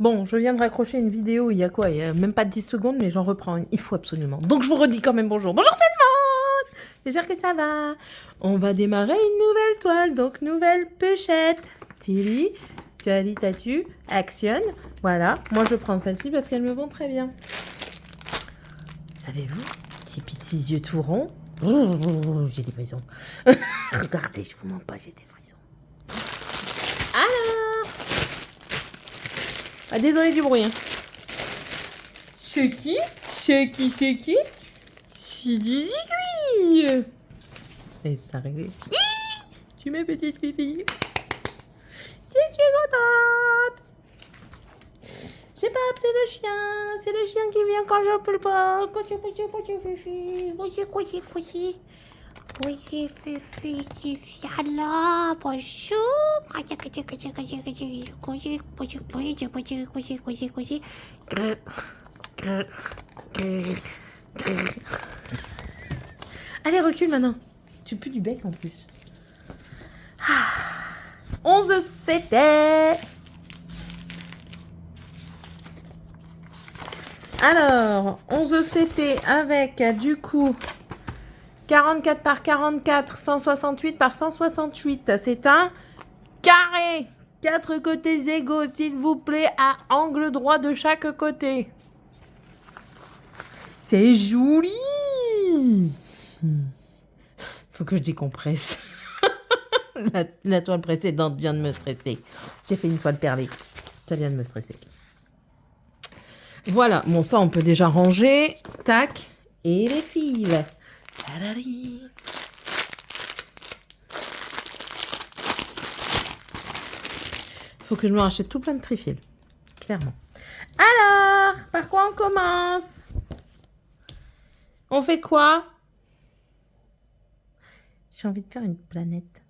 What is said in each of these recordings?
Bon, je viens de raccrocher une vidéo il y a quoi? Il y a même pas 10 secondes, mais j'en reprends une. Il faut absolument. Donc je vous redis quand même bonjour. Bonjour tout le monde! J'espère que ça va. On va démarrer une nouvelle toile, donc nouvelle pêchette. Tilly, tu actionne. Voilà, moi je prends celle-ci parce qu'elles me vont très bien. Savez-vous, petits yeux tout ronds. J'ai des frissons. Regardez, je vous mens pas, j'ai des frissons. Alors, ah, désolé du bruit. Hein. C'est qui? C'est qui? C'est qui? C'est des aiguilles. Et ça réglé. Tu m'es petite fille. Je suis contente. J'ai pas appelé le chien. C'est le chien qui vient quand je peux pas. Coucou, fifi. Coucou. Oui, fifi. Alors, bonjour. Allez, recule maintenant. Tu pues du bec en plus. 11 c'était. Alors, 11 c'était avec du coup 44 par 44, 168 par 168. C'est un carré. 4 côtés égaux, s'il vous plaît, à angle droit de chaque côté. C'est joli. Faut que je décompresse. La toile précédente vient de me stresser. J'ai fait une toile perlée. Ça vient de me stresser. Voilà. Bon, ça, on peut déjà ranger. Tac. Et les fils. Tadari. Faut que je me rachète tout plein de trifils. Clairement. Alors, par quoi on commence? On fait quoi? J'ai envie de faire une planète.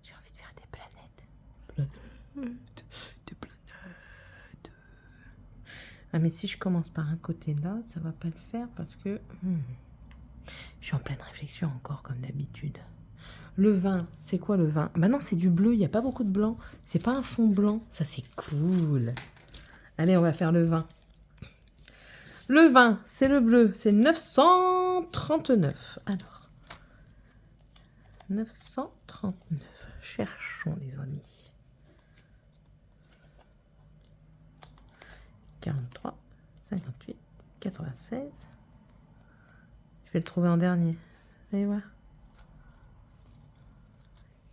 J'ai envie de faire des planètes. Des planètes. Ah, mais si je commence par un côté là, ça va pas le faire parce que... je suis en pleine réflexion encore, comme d'habitude. Le vin, c'est quoi le vin? Bah non, c'est du bleu, il n'y a pas beaucoup de blanc. C'est pas un fond blanc, ça c'est cool. Allez, on va faire le vin. Le vin, c'est le bleu, c'est 939. Alors, 939. Cherchons, les amis. 43, 58, 96. Je vais le trouver en dernier. Vous allez voir.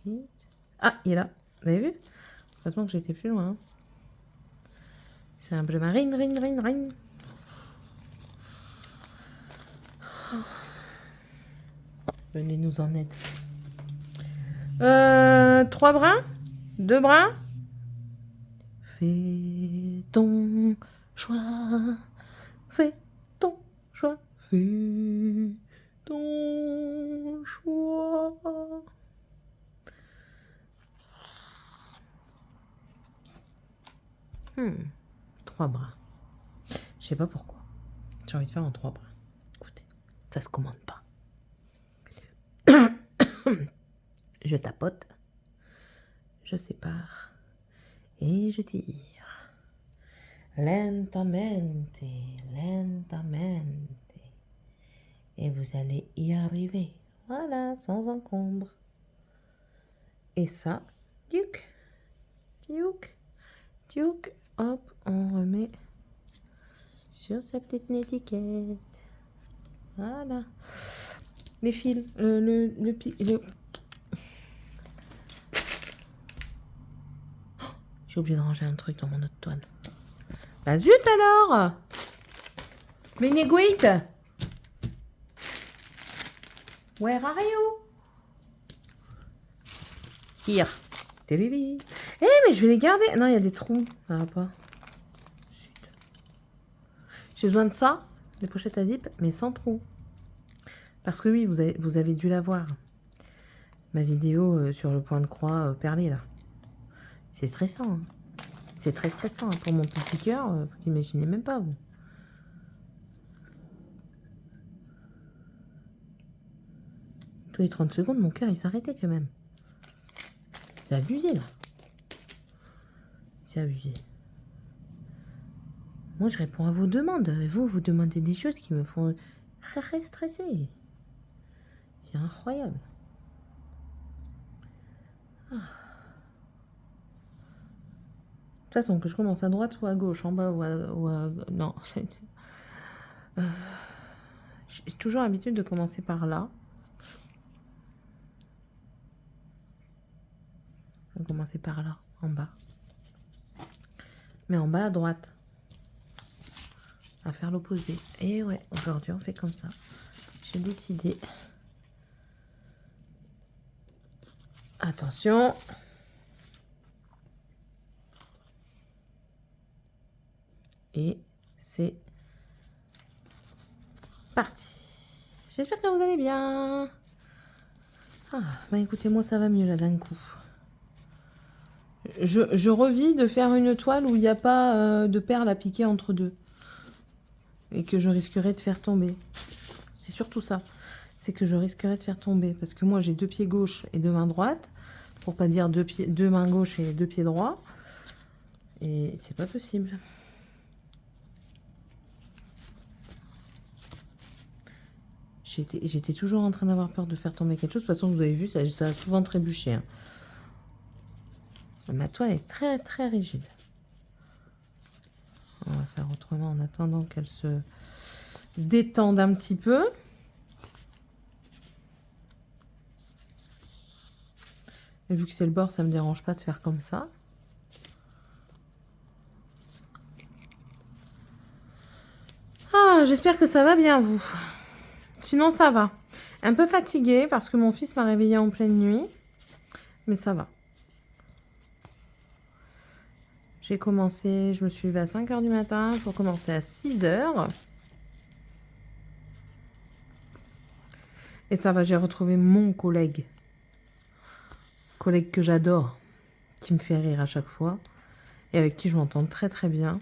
8. Ah, il est là. Vous avez vu? Heureusement que j'étais plus loin. Hein. C'est un bleu marine, rine. Venez nous en aide. 3 brins? 2 brins? Fais ton choix. Fais ton choix. Fais ton choix. Trois brins. Je sais pas pourquoi. J'ai envie de faire en 3 brins. Écoutez, ça se commande pas. Je tapote, je sépare et je tire. Lentamente. Et vous allez y arriver. Voilà, sans encombre. Et ça, tuc. Hop, on remet sur sa petite étiquette. Voilà. Les fils, j'ai oublié de ranger un truc dans mon autre toile. Bah zut alors! Beniguit! Where are you? Here. Télé. Eh mais je vais les garder. Non, il y a des trous. Ça va pas. Zut. J'ai besoin de ça, les pochettes à zip, mais sans trous. Parce que oui, vous avez dû la voir. Ma vidéo sur le point de croix perlé là. C'est stressant. Hein. C'est très stressant hein. Pour mon petit cœur. Vous n'imaginez même pas vous. Tous les 30 secondes, mon cœur il s'arrêtait quand même. C'est abusé, là. C'est abusé. Moi, je réponds à vos demandes. Et vous demandez des choses qui me font très stresser. C'est incroyable. Ah. De toute façon, que je commence à droite ou à gauche, en bas non. J'ai toujours l'habitude de commencer par là. Je vais commencer par là, en bas. Mais en bas à droite. À faire l'opposé. Et ouais, aujourd'hui on fait comme ça. J'ai décidé. Attention. Et c'est parti. J'espère que vous allez bien. Ah, bah écoutez, moi ça va mieux là d'un coup. Je revis de faire une toile où il n'y a pas de perles à piquer entre deux. Et que je risquerais de faire tomber. C'est surtout ça. C'est que je risquerais de faire tomber. Parce que moi j'ai 2 pieds gauche et 2 mains droites. Pour pas dire 2 mains gauche et 2 pieds droits. Et c'est pas possible. J'étais toujours en train d'avoir peur de faire tomber quelque chose. De toute façon, vous avez vu, ça a souvent trébuché. Hein. Ma toile est très très rigide. On va faire autrement en attendant qu'elle se détende un petit peu. Et vu que c'est le bord, ça me dérange pas de faire comme ça. Ah, j'espère que ça va bien, vous. Sinon, ça va. Un peu fatiguée parce que mon fils m'a réveillée en pleine nuit. Mais ça va. J'ai commencé, je me suis levée à 5 h du matin pour commencer à 6 h. Et ça va, j'ai retrouvé mon collègue. Collègue que j'adore, qui me fait rire à chaque fois. Et avec qui je m'entends très très bien.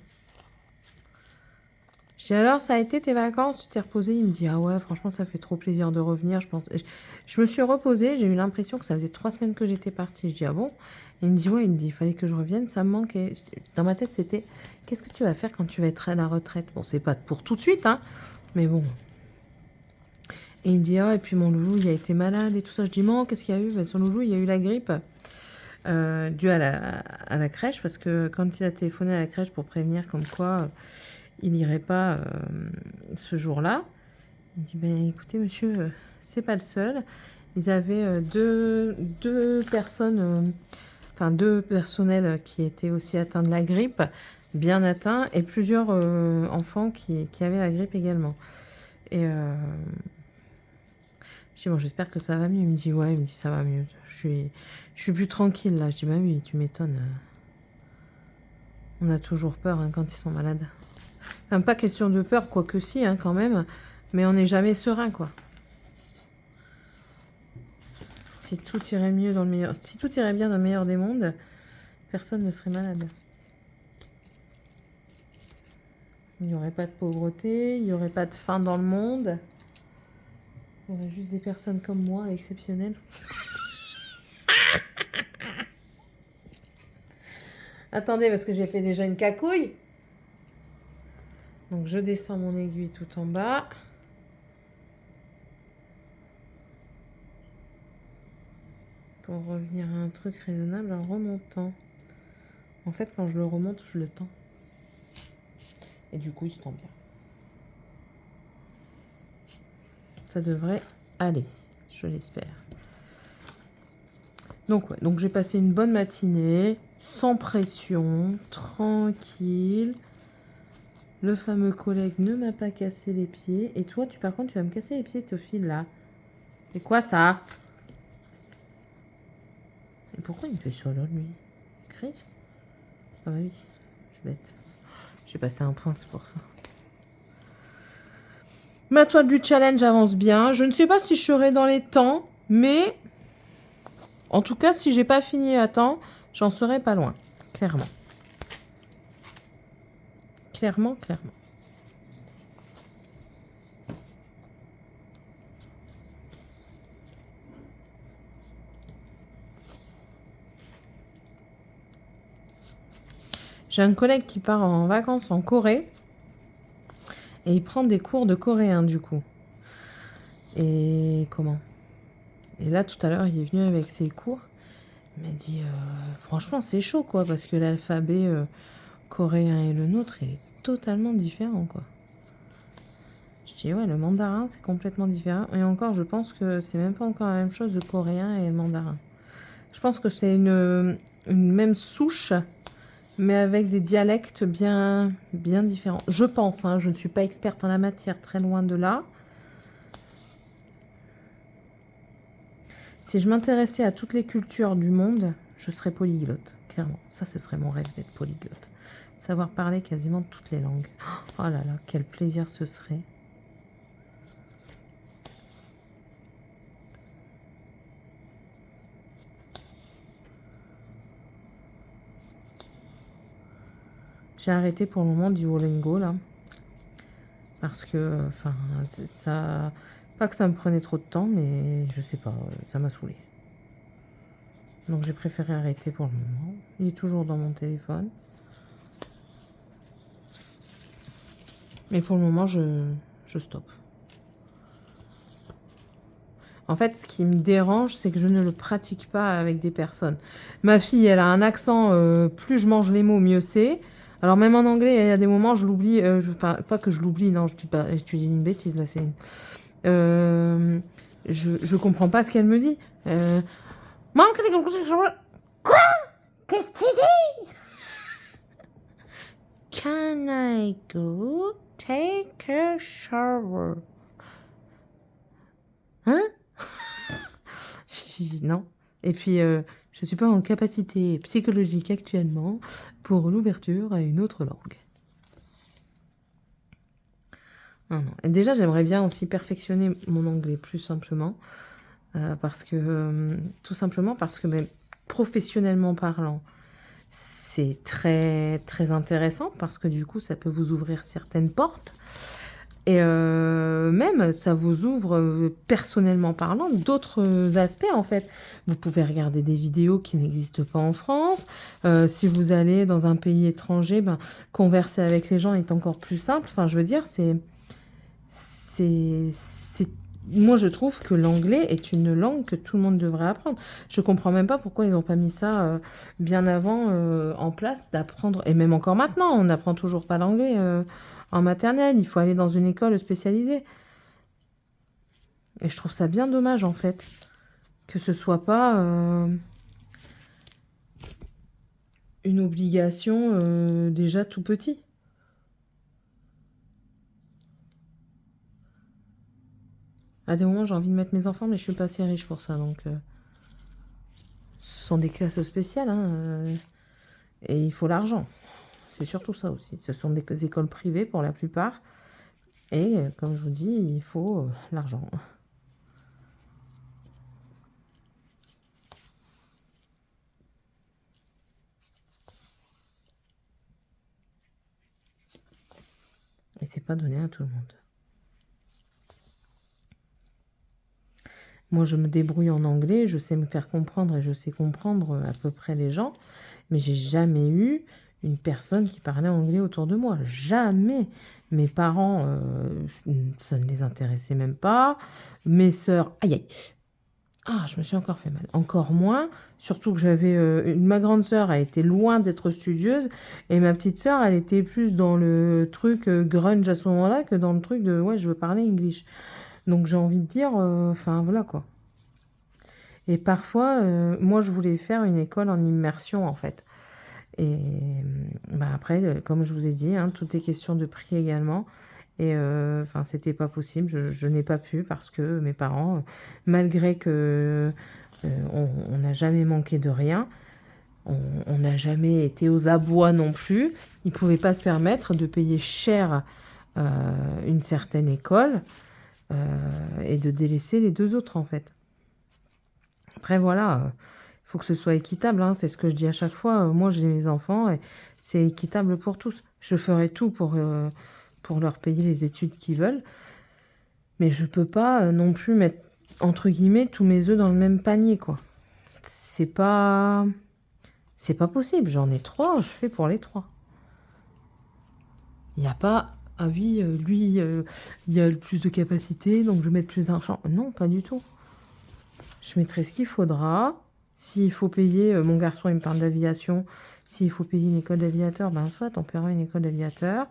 Je dis alors, ça a été tes vacances, tu t'es reposée? Il me dit, ah ouais, franchement, ça fait trop plaisir de revenir. Je me suis reposée, j'ai eu l'impression que ça faisait 3 semaines que j'étais partie. Je dis, ah bon? Il me dit, ouais, il fallait que je revienne, ça me manquait. Dans ma tête, c'était, qu'est-ce que tu vas faire quand tu vas être à la retraite? Bon, c'est pas pour tout de suite, hein, mais bon. Et il me dit, ah, et puis mon loulou, il a été malade et tout ça. Je dis, non, qu'est-ce qu'il y a eu? Ben, son loulou, il a eu la grippe. Dû à la crèche, parce que quand il a téléphoné à la crèche pour prévenir comme quoi il n'irait pas ce jour-là, il dit, ben écoutez monsieur, c'est pas le seul. Ils avaient deux personnes, enfin 2 personnels qui étaient aussi atteints de la grippe, bien atteints, et plusieurs enfants qui avaient la grippe également. Et je dis, bon, j'espère que ça va mieux. Il me dit, ouais, il me dit, ça va mieux. Je suis plus tranquille, là. Je dis, bah oui, tu m'étonnes. On a toujours peur hein, quand ils sont malades. Enfin, pas question de peur, quoique si, hein, quand même. Mais on n'est jamais serein, quoi. Si tout irait mieux dans le meilleur... Si tout irait bien dans le meilleur des mondes, personne ne serait malade. Il n'y aurait pas de pauvreté, il n'y aurait pas de faim dans le monde. Il y aurait juste des personnes comme moi, exceptionnelles. Attendez, parce que j'ai fait déjà une cacouille. Donc je descends mon aiguille tout en bas. Pour revenir à un truc raisonnable en remontant. En fait, quand je le remonte, je le tends. Et du coup, il se tend bien. Ça devrait aller, je l'espère. Donc ouais, donc j'ai passé une bonne matinée, sans pression, tranquille. Le fameux collègue ne m'a pas cassé les pieds. Et toi, par contre, tu vas me casser les pieds, Théophile, là. C'est quoi ça? Et pourquoi il me fait ça là, lui? Chris? Ah bah oui, je suis bête. J'ai passé un point, c'est pour ça. Ma toile du challenge avance bien. Je ne sais pas si je serai dans les temps, mais en tout cas, si j'ai pas fini à temps, j'en serai pas loin. Clairement. Clairement. J'ai un collègue qui part en vacances en Corée et il prend des cours de coréen du coup. Et comment? Et là, tout à l'heure, il est venu avec ses cours. Il m'a dit, franchement, c'est chaud, quoi, parce que l'alphabet coréen et le nôtre, il est totalement différent, quoi. Je dis, ouais, le mandarin, c'est complètement différent. Et encore, je pense que c'est même pas encore la même chose, le coréen et le mandarin. Je pense que c'est une même souche, mais avec des dialectes bien, bien différents. Je pense, hein, je ne suis pas experte en la matière, très loin de là. Si je m'intéressais à toutes les cultures du monde, je serais polyglotte, clairement. Ça, ce serait mon rêve d'être polyglotte. Savoir parler quasiment toutes les langues. Oh là là, quel plaisir ce serait. J'ai arrêté pour le moment Duolingo, là. Parce que, enfin, ça... Pas que ça me prenait trop de temps, mais je sais pas, ça m'a saoulé. Donc j'ai préféré arrêter pour le moment. Il est toujours dans mon téléphone. Mais pour le moment, je stoppe. En fait, ce qui me dérange, c'est que je ne le pratique pas avec des personnes. Ma fille, elle a un accent, plus je mange les mots, mieux c'est. Alors même en anglais, il y a des moments, je l'oublie. Enfin, pas que je l'oublie, non, je dis une bêtise, là, c'est... je comprends pas ce qu'elle me dit. Quoi? Qu'est-ce que tu dis? Can I go take a shower? Hein? Je dis non. Et puis, je ne suis pas en capacité psychologique actuellement pour l'ouverture à une autre langue. Non, non. Et déjà, j'aimerais bien aussi perfectionner mon anglais plus simplement. Tout simplement parce que même professionnellement parlant, c'est très, très intéressant parce que du coup, ça peut vous ouvrir certaines portes. Et même, ça vous ouvre, personnellement parlant, d'autres aspects, en fait. Vous pouvez regarder des vidéos qui n'existent pas en France. Si vous allez dans un pays étranger, ben, converser avec les gens est encore plus simple. Enfin, je veux dire, moi, je trouve que l'anglais est une langue que tout le monde devrait apprendre. Je comprends même pas pourquoi ils n'ont pas mis ça bien avant en place d'apprendre. Et même encore maintenant, on n'apprend toujours pas l'anglais en maternelle. Il faut aller dans une école spécialisée. Et je trouve ça bien dommage, en fait, que ce soit pas une obligation déjà tout petit. À des moments, j'ai envie de mettre mes enfants, mais je suis pas assez riche pour ça, donc... Ce sont des classes spéciales, hein, et il faut l'argent. C'est surtout ça aussi. Ce sont des écoles privées pour la plupart. Et comme je vous dis, il faut l'argent. Et c'est pas donné à tout le monde. Moi, je me débrouille en anglais, je sais me faire comprendre et je sais comprendre à peu près les gens, mais j'ai jamais eu une personne qui parlait anglais autour de moi. Jamais. Mes parents, ça ne les intéressait même pas. Mes sœurs, aïe aïe. Ah, je me suis encore fait mal. Encore moins. Surtout que ma grande sœur a été loin d'être studieuse et ma petite sœur, elle était plus dans le truc grunge à ce moment-là que dans le truc de ouais, je veux parler English. Donc j'ai envie de dire, enfin voilà quoi. Et parfois, moi je voulais faire une école en immersion en fait. Et bah, après, comme je vous ai dit, hein, tout est question de prix également. Et enfin, c'était pas possible. Je n'ai pas pu parce que mes parents, malgré que on n'a jamais manqué de rien, on n'a jamais été aux abois non plus. Ils pouvaient pas se permettre de payer cher une certaine école et de délaisser les deux autres en fait. Après voilà, il faut que ce soit équitable, hein, c'est ce que je dis à chaque fois. Moi j'ai mes enfants et c'est équitable pour tous. Je ferai tout pour leur payer les études qu'ils veulent. Mais je peux pas non plus mettre, entre guillemets, tous mes œufs dans le même panier, quoi. C'est pas possible. J'en ai 3, je fais pour les 3. Il n'y a pas, ah oui, lui, il a le plus de capacité, donc je vais mettre plus d'argent. Non, pas du tout. Je mettrai ce qu'il faudra. S'il faut payer, mon garçon, il me parle d'aviation. S'il faut payer une école d'aviateur, ben soit on paiera une école d'aviateur.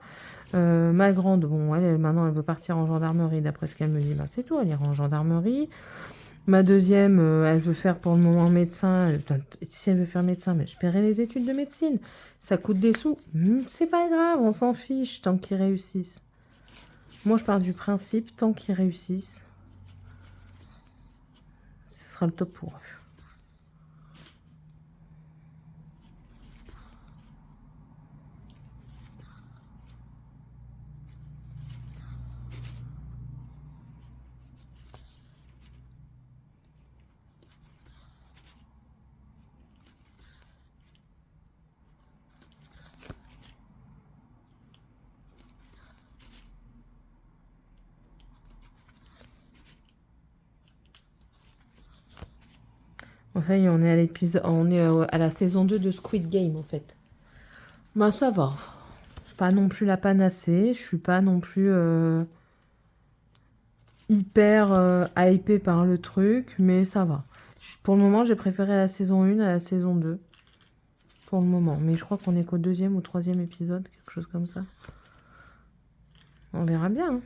Ma grande, bon, maintenant, elle veut partir en gendarmerie. D'après ce qu'elle me dit, ben c'est tout, elle ira en gendarmerie. Ma deuxième, elle veut faire pour le moment médecin. Si elle veut faire médecin, mais je paierai les études de médecine. Ça coûte des sous. C'est pas grave, on s'en fiche tant qu'ils réussissent. Moi, je pars du principe, tant qu'ils réussissent, ce sera le top pour eux. Enfin, on est à l'épisode, on est à la saison 2 de Squid Game, en fait. Bah, ça va. C'est pas non plus la panacée. Je suis pas non plus hyper hypée par le truc, mais ça va. Pour le moment, j'ai préféré la saison 1 à la saison 2. Pour le moment. Mais je crois qu'on est qu'au deuxième ou troisième épisode, quelque chose comme ça. On verra bien. Hein.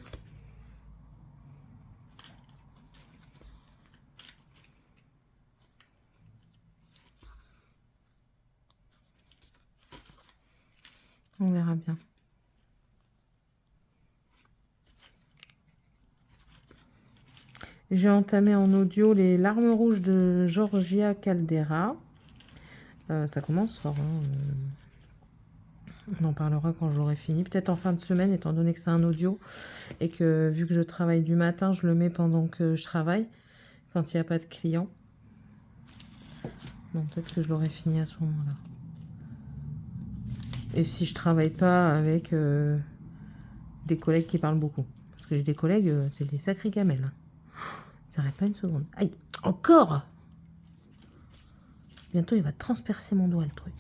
On verra bien. J'ai entamé en audio Les larmes rouges de Georgia Caldera. Ça commence fort. On en parlera quand j'aurai fini. Peut-être en fin de semaine, étant donné que c'est un audio. Et que vu que je travaille du matin, je le mets pendant que je travaille. Quand il n'y a pas de clients. Donc peut-être que je l'aurai fini à ce moment-là. Et si je travaille pas avec des collègues qui parlent beaucoup. Parce que j'ai des collègues, c'est des sacrés gamelles. Ça n'arrête pas une seconde. Aïe, encore! Bientôt, il va transpercer mon doigt, le truc.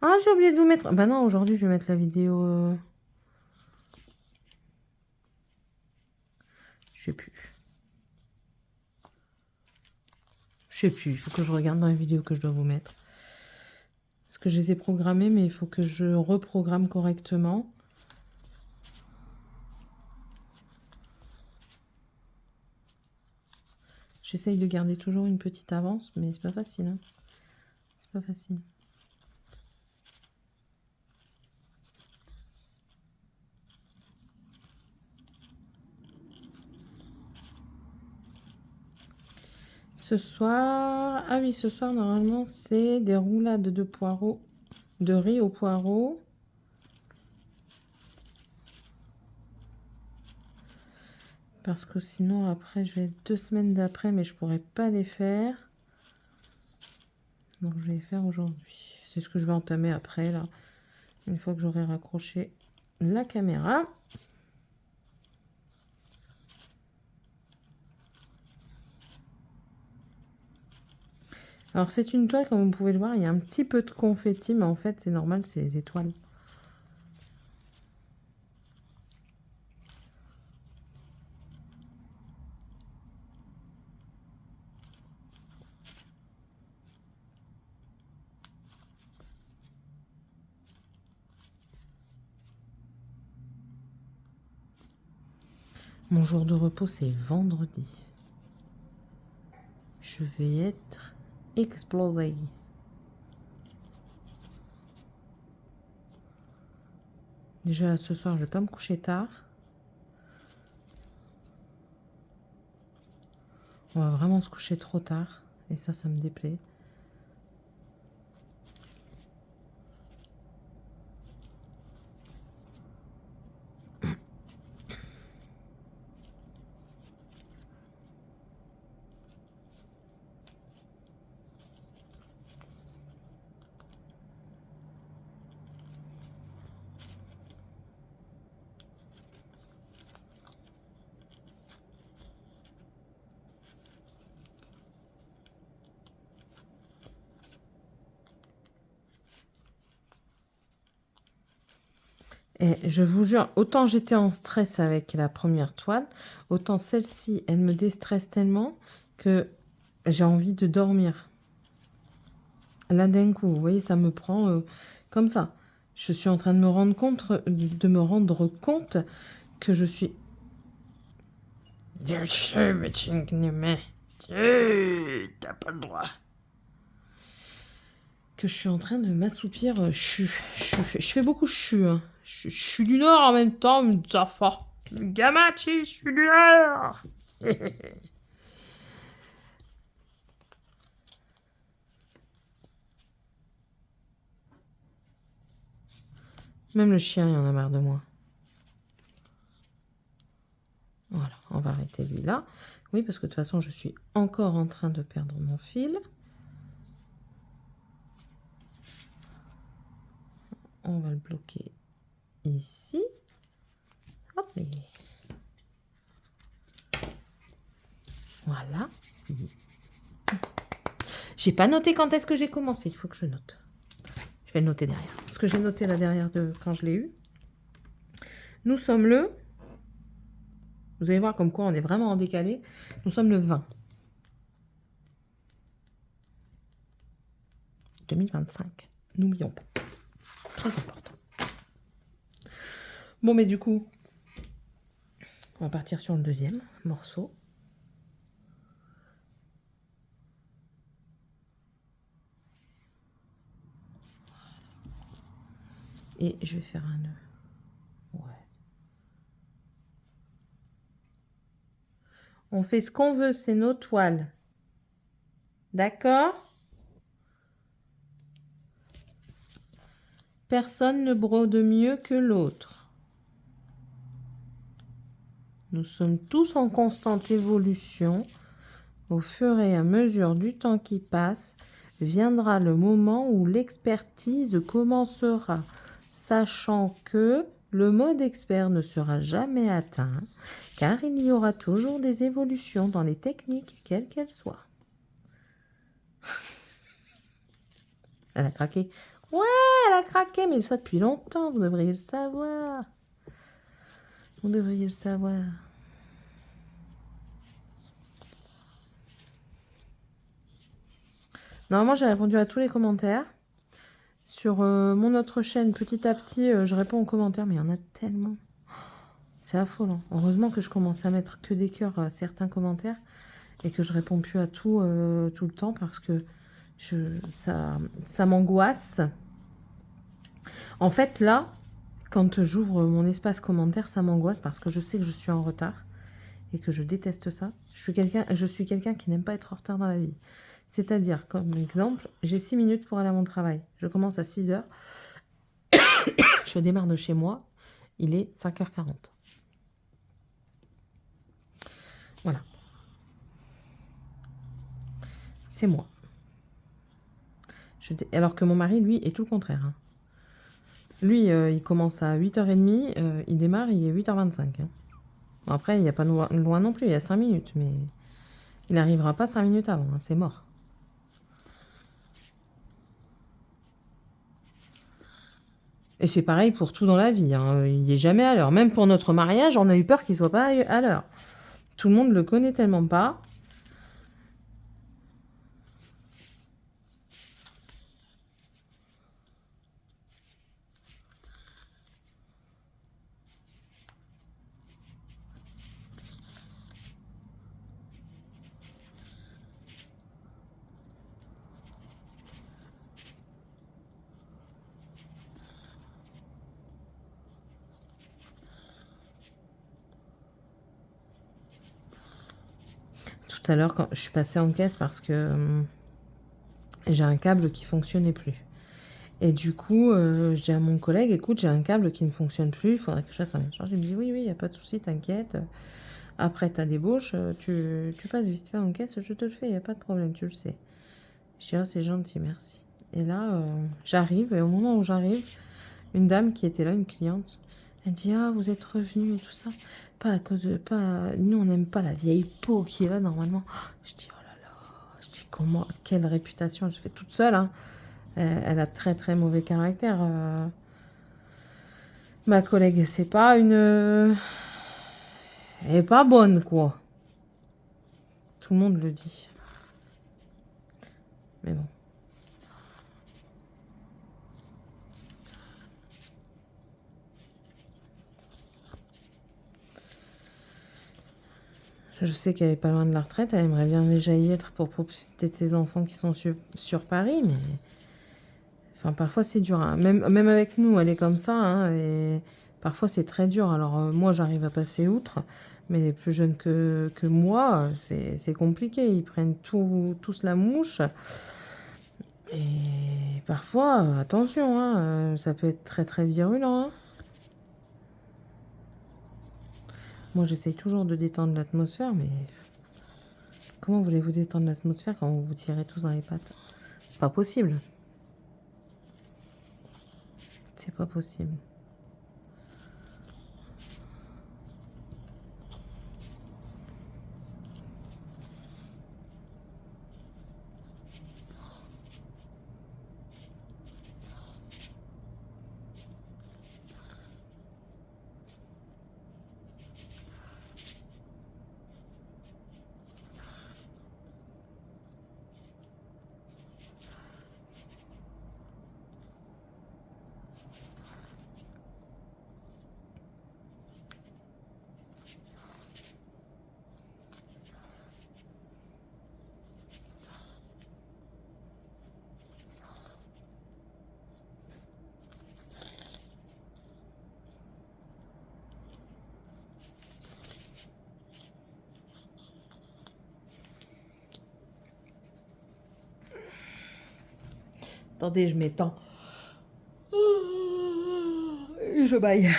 Ah, j'ai oublié de vous mettre... Bah non, aujourd'hui, je vais mettre la vidéo... Je sais plus. Je sais plus, il faut que je regarde dans les vidéos que je dois vous mettre. Parce que je les ai programmées, mais il faut que je reprogramme correctement. J'essaye de garder toujours une petite avance, mais c'est pas facile. Hein. C'est pas facile. Ce soir... Ah oui, ce soir, normalement, c'est des roulades de poireaux, de riz au poireau. Parce que sinon, après, je vais être 2 semaines d'après, mais je pourrais pas les faire. Donc, je vais les faire aujourd'hui. C'est ce que je vais entamer après, là. Une fois que j'aurai raccroché la caméra. Alors, c'est une toile, comme vous pouvez le voir, il y a un petit peu de confetti, mais en fait, c'est normal, c'est les étoiles. Mon jour de repos, c'est vendredi. Je vais être explosée. Déjà, ce soir, je vais pas me coucher tard. On va vraiment se coucher trop tard. Et ça me déplaît. Et je vous jure, autant j'étais en stress avec la première toile, autant celle-ci, elle me déstresse tellement que j'ai envie de dormir. Là, d'un coup, vous voyez, ça me prend comme ça. Je suis en train de me rendre compte que je suis... T'as pas le droit. Que je suis en train de m'assoupir. Je fais beaucoup chu. Hein. Je suis du Nord en même temps, mais ça fa. Gamachi, je suis du Nord. Même le chien, il en a marre de moi. Voilà, on va arrêter lui là. Oui, parce que de toute façon, je suis encore en train de perdre mon fil. On va le bloquer ici. Hop, et... Voilà. J'ai pas noté quand est-ce que j'ai commencé. Il faut que je note. Je vais le noter derrière. Parce que j'ai noté là derrière de quand je l'ai eu. Nous sommes le... Vous allez voir comme quoi on est vraiment en décalé. Nous sommes le 20. 2025. N'oublions pas. Très important. Bon, mais du coup, on va partir sur le deuxième morceau. Et je vais faire un nœud. Ouais. On fait ce qu'on veut, c'est nos toiles. D'accord? Personne ne brode mieux que l'autre. Nous sommes tous en constante évolution. Au fur et à mesure du temps qui passe, viendra le moment où l'expertise commencera, sachant que le mode expert ne sera jamais atteint, car il y aura toujours des évolutions dans les techniques, quelles qu'elles soient. Elle a craqué. Ouais, elle a craqué, mais ça depuis longtemps, vous devriez le savoir. Vous devriez le savoir. Normalement, j'ai répondu à tous les commentaires. Sur mon autre chaîne, petit à petit, je réponds aux commentaires, mais il y en a tellement. C'est affolant. Heureusement que je commence à mettre que des cœurs à certains commentaires et que je réponds plus à tout tout le temps parce que ça m'angoisse. En fait, là, quand j'ouvre mon espace commentaire, ça m'angoisse parce que je sais que je suis en retard et que je déteste ça. Je suis quelqu'un qui n'aime pas être en retard dans la vie. C'est-à-dire, comme exemple, j'ai 6 minutes pour aller à mon travail. Je commence à 6 heures. Je démarre de chez moi. Il est 5h40. Voilà. C'est moi. Alors que mon mari, lui, est tout le contraire. Hein. Lui, il commence à 8h30. Il démarre, il est 8h25. Hein. Bon, après, il n'y a pas loin non plus. Il y a 5 minutes. Mais il n'arrivera pas 5 minutes avant. Hein, c'est mort. Et c'est pareil pour tout dans la vie. Hein. Il n'est jamais à l'heure. Même pour notre mariage, on a eu peur qu'il ne soit pas à l'heure. Tout le monde le connaît tellement pas. Tout à l'heure, quand je suis passée en caisse parce que j'ai un câble qui fonctionnait plus. Et du coup, je dis à mon collègue, écoute, j'ai un câble qui ne fonctionne plus, il faudrait que je fasse un échange. Il me dit, oui, il n'y a pas de souci, t'inquiète. Après ta débauche, tu passes vite fait en caisse, je te le fais, il n'y a pas de problème, tu le sais. Je dis, oh, c'est gentil, merci. Et là, j'arrive, et au moment où j'arrive, une dame qui était là, une cliente, elle dit, ah, vous êtes revenu et tout ça. Pas à cause de... Nous, on n'aime pas la vieille peau qui est là, normalement. Je dis, oh là là, je dis, comment, quelle réputation, je fais toute seule, hein. Elle a très très mauvais caractère. Ma collègue, c'est pas une... Elle est pas bonne, quoi. Tout le monde le dit. Mais bon. Je sais qu'elle est pas loin de la retraite. Elle aimerait bien déjà y être pour profiter de ses enfants qui sont sur Paris, mais... Enfin, parfois, c'est dur. Hein. Même avec nous, elle est comme ça. Hein, et parfois, c'est très dur. Alors, moi, j'arrive à passer outre. Mais les plus jeunes que moi, c'est compliqué. Ils prennent tous la mouche. Et parfois, attention, hein, ça peut être très, très virulent. Hein. Moi, j'essaye toujours de détendre l'atmosphère, mais comment voulez-vous détendre l'atmosphère quand vous vous tirez tous dans les pattes? Pas possible. C'est pas possible. Attendez, je m'étends. Et je baille.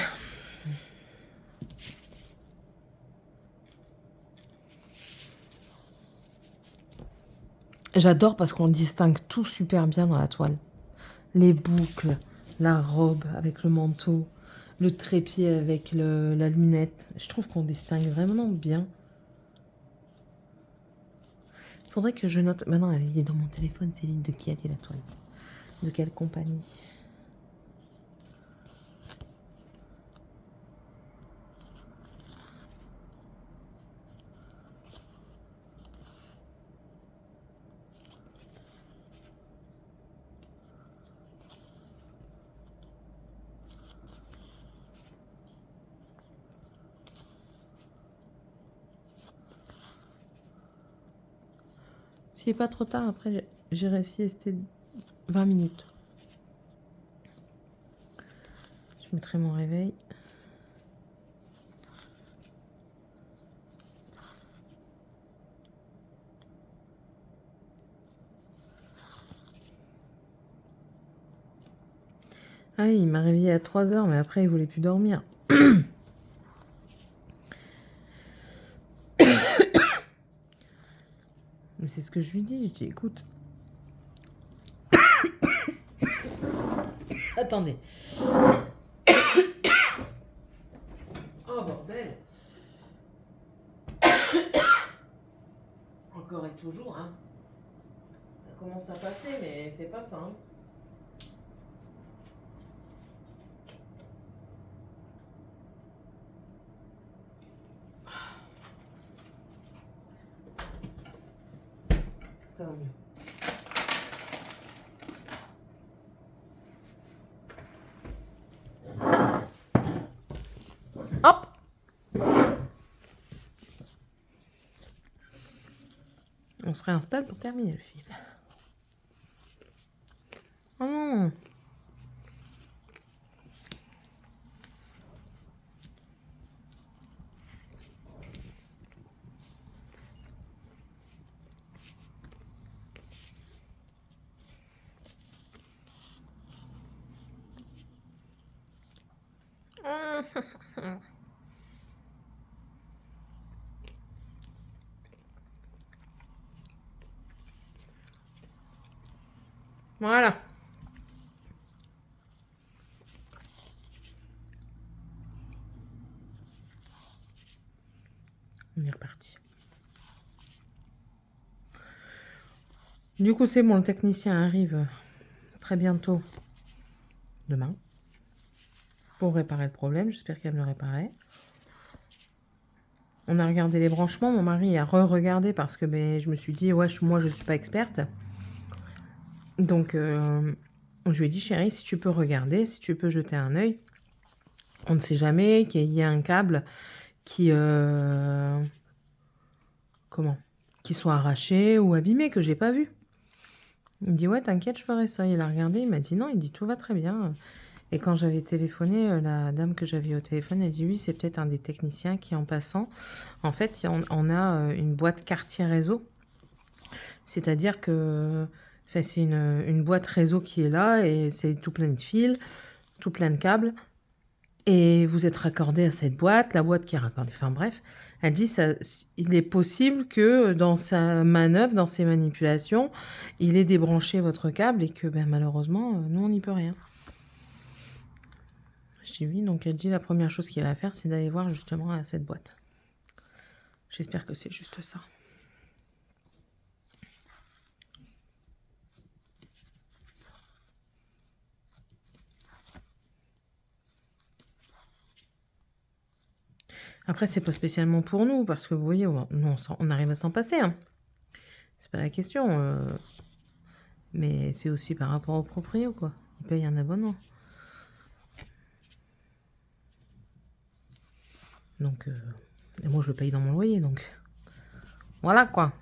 J'adore parce qu'on distingue tout super bien dans la toile. Les boucles, la robe avec le manteau, le trépied avec la lunette. Je trouve qu'on distingue vraiment bien. Faudrait que je note... Maintenant, elle est dans mon téléphone, Céline, de qui elle est la toile. De quelle compagnie. S'il n'est pas trop tard, après, j'irai siester 20 minutes. Je mettrai mon réveil. Ah oui, il m'a réveillé à 3 heures, mais après, il voulait plus dormir. Mais c'est ce que je lui dis. Je dis, écoute... Attendez. Oh, bordel. Encore et toujours, hein. Ça commence à passer, mais c'est pas ça, hein. Ça va mieux. Hop! On se réinstalle pour terminer le film. Oh non! Voilà. On est reparti. Du coup, c'est bon, le technicien arrive très bientôt. Demain. pour réparer le problème. J'espère qu'elle me le réparait. On a regardé les branchements. Mon mari a re-regardé parce que ben, je me suis dit, ouais, moi, je suis pas experte. Donc, je lui ai dit, chérie, si tu peux regarder, si tu peux jeter un œil. On ne sait jamais qu'il y ait un câble qui... comment? Qui soit arraché ou abîmé, que j'ai pas vu. Il me dit, ouais, t'inquiète, je ferai ça. Il a regardé, il m'a dit non, il dit, tout va très bien. Et quand j'avais téléphoné, la dame que j'avais au téléphone, elle dit, oui, c'est peut-être un des techniciens qui, en passant, en fait, on a une boîte quartier réseau. C'est-à-dire que enfin, c'est une boîte réseau qui est là et c'est tout plein de fils, tout plein de câbles. Et vous êtes raccordé à cette boîte, la boîte qui est raccordée. Enfin bref, elle dit ça, il est possible que dans sa manœuvre, dans ses manipulations, il ait débranché votre câble et que ben, malheureusement, nous, on n'y peut rien. Je dis oui, donc elle dit la première chose qu'il va faire, c'est d'aller voir justement à cette boîte. J'espère que c'est juste ça. Après, c'est pas spécialement pour nous, parce que vous voyez, nous, on arrive à s'en passer. Hein. C'est pas la question. Mais c'est aussi par rapport au proprio, quoi. Il paye un abonnement. Donc, et moi, je le paye dans mon loyer, donc... Voilà, quoi.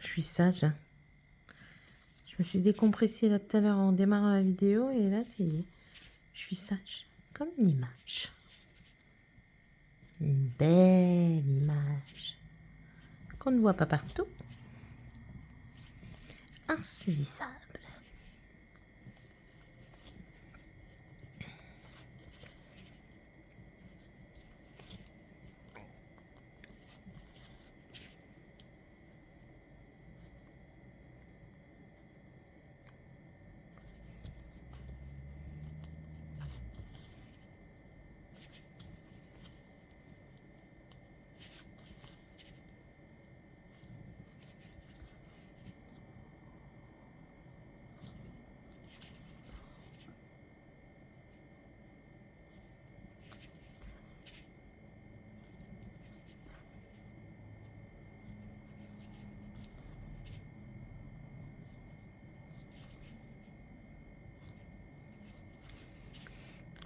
Je suis sage. Hein. Je me suis décompressée là tout à l'heure en démarrant la vidéo et là, ça y est. Je suis sage. Comme une image. Une belle image. Qu'on ne voit pas partout. Insaisissable.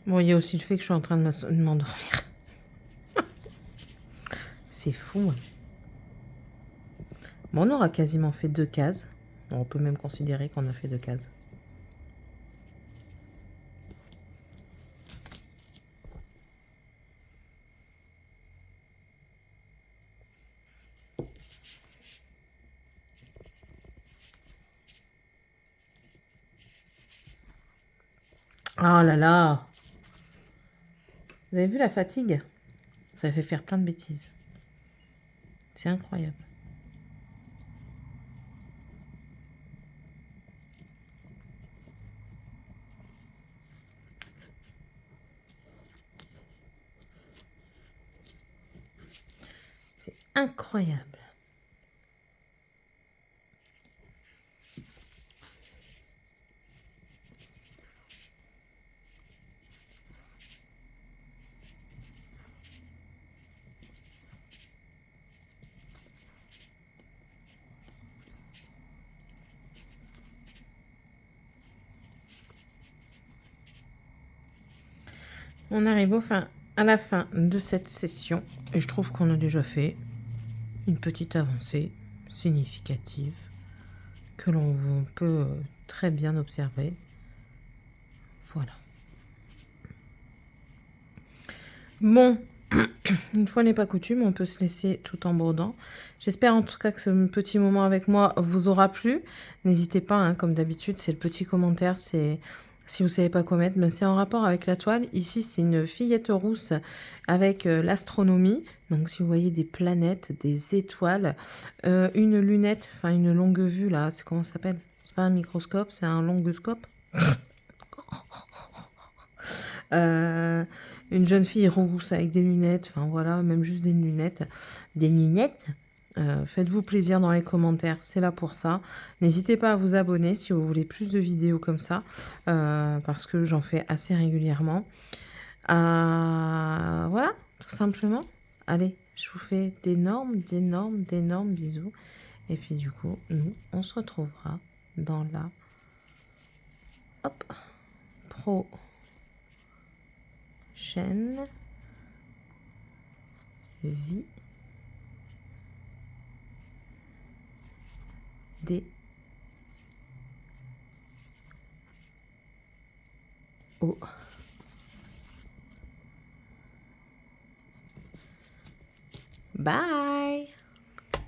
Bon, il y a aussi le fait que je suis en train de m'endormir. C'est fou. Hein. Bon, on aura quasiment fait 2 cases. Bon, on peut même considérer qu'on a fait 2 cases. Oh là là! Vous avez vu la fatigue? Ça fait faire plein de bêtises. C'est incroyable. C'est incroyable. On arrive au fin à la fin de cette session et je trouve qu'on a déjà fait une petite avancée significative que l'on peut très bien observer. Voilà. Bon, une fois n'est pas coutume, on peut se laisser tout en brodant. J'espère en tout cas que ce petit moment avec moi vous aura plu. N'hésitez pas, hein, comme d'habitude, c'est le petit commentaire, c'est si vous ne savez pas quoi mettre, ben c'est en rapport avec la toile. Ici, c'est une fillette rousse avec l'astronomie. Donc, si vous voyez des planètes, des étoiles, une lunette, enfin une longue vue, là, c'est comment ça s'appelle? C'est pas un microscope, c'est un longoscope. Une jeune fille rousse avec des lunettes, enfin voilà, même juste des lunettes. Des lunettes. Faites-vous plaisir dans les commentaires, c'est là pour ça. N'hésitez pas à vous abonner si vous voulez plus de vidéos comme ça, parce que j'en fais assez régulièrement. Voilà, tout simplement. Allez, je vous fais d'énormes bisous. Et puis du coup, nous, on se retrouvera dans la prochaine vidéo. Bye.